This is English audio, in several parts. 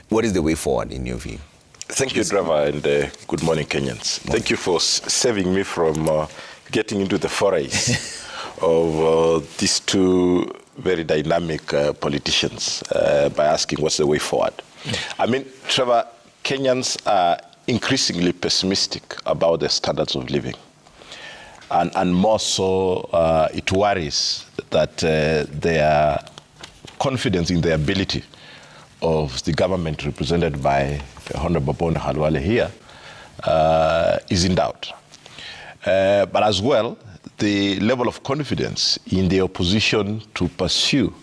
What is the way forward in your view? Thank you, Driver, and good morning, Kenyans. Thank you for saving me from getting into the forays of these two very dynamic politicians by asking what's the way forward. I mean, Trevor, Kenyans are increasingly pessimistic about their standards of living. And more so, it worries that their confidence in the ability of the government represented by Honorable Bona Halwale here is in doubt. But as well, the level of confidence in the opposition to pursue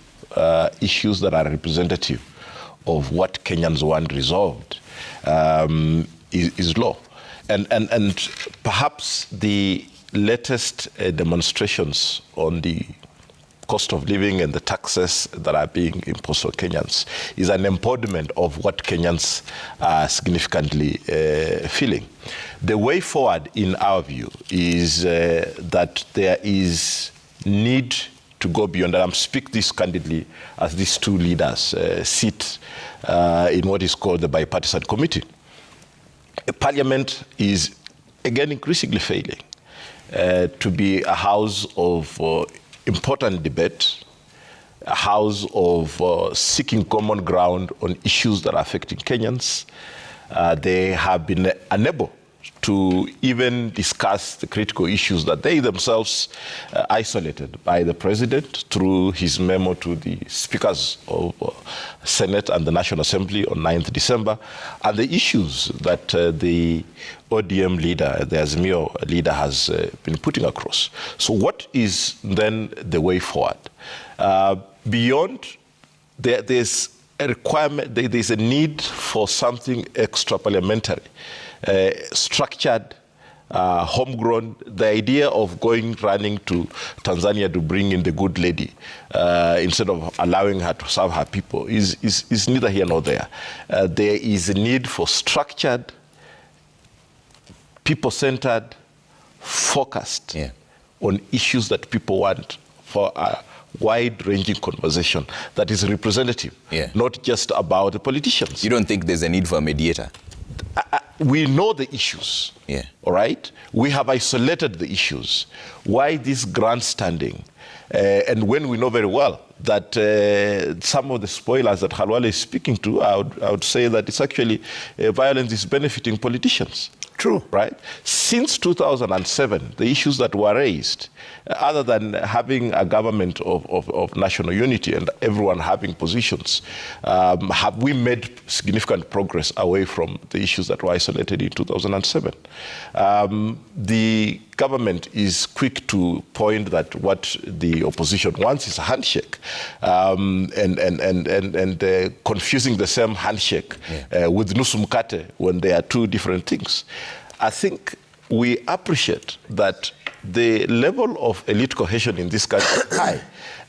issues that are representative of what Kenyans want resolved is low. And perhaps the latest demonstrations on the cost of living and the taxes that are being imposed on Kenyans is an embodiment of what Kenyans are significantly feeling. The way forward, in our view, is that there is need to go beyond, and I speak this candidly as these two leaders sit in what is called the bipartisan committee. Parliament is, again, increasingly failing to be a house of important debate, a house of seeking common ground on issues that are affecting Kenyans. They have been unable to even discuss the critical issues that they themselves isolated by the president through his memo to the speakers of Senate and the National Assembly on 9th December, and the issues that the ODM leader, the Azimio leader, has been putting across. So what is then the way forward? Beyond, there's a requirement, there's a need for something extra-parliamentary, structured, homegrown. The idea of running to Tanzania to bring in the good lady instead of allowing her to serve her people is neither here nor there. There is a need for structured, people-centered, focused on issues that people want for a wide-ranging conversation that is representative, not just about the politicians. You don't think there's a need for a mediator? We know the issues, all right? We have isolated the issues. Why this grandstanding? And when we know very well that some of the spoilers that Halwale is speaking to, I would say that it's actually violence is benefiting politicians. True. Right? Since 2007, the issues that were raised, other than having a government of national unity and everyone having positions, have we made significant progress away from the issues that were isolated in 2007? The government is quick to point that what the opposition wants is a handshake, and confusing the same handshake with nusu mkate when they are two different things. I think we appreciate that the level of elite cohesion in this country is high,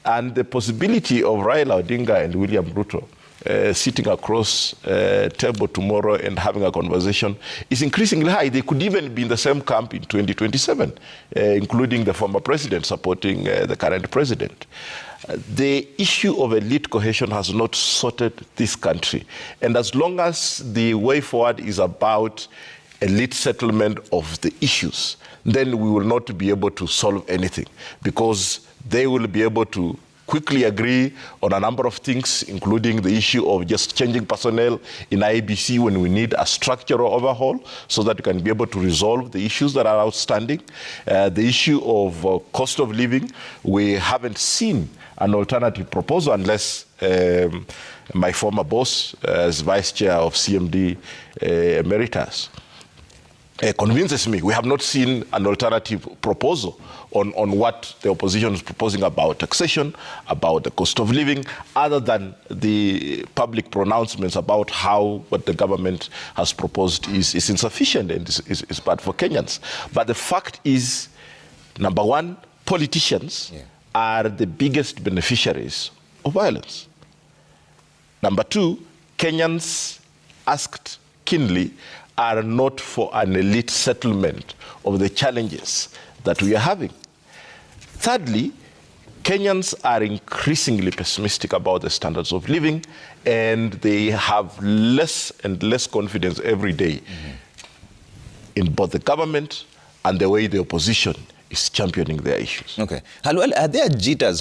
and the possibility of Raila Odinga and William Ruto sitting across table tomorrow and having a conversation is increasingly high. They could even be in the same camp in 2027, including the former president supporting the current president. The issue of elite cohesion has not sorted this country. And as long as the way forward is about elite settlement of the issues, then we will not be able to solve anything, because they will be able to quickly agree on a number of things, including the issue of just changing personnel in IEBC when we need a structural overhaul so that we can be able to resolve the issues that are outstanding. The issue of cost of living, we haven't seen an alternative proposal unless my former boss, as vice chair of CMD Emeritus, convinces me. We have not seen an alternative proposal on what the opposition is proposing about taxation, about the cost of living, other than the public pronouncements about how what the government has proposed is insufficient and is bad for Kenyans. But the fact is, number one, politicians are the biggest beneficiaries of violence. Number two, Kenyans asked keenly are not for an elite settlement of the challenges that we are having. Thirdly, Kenyans are increasingly pessimistic about the standards of living, and they have less and less confidence every day in both the government and the way the opposition is championing their issues. Okay. Halwale, are there jitters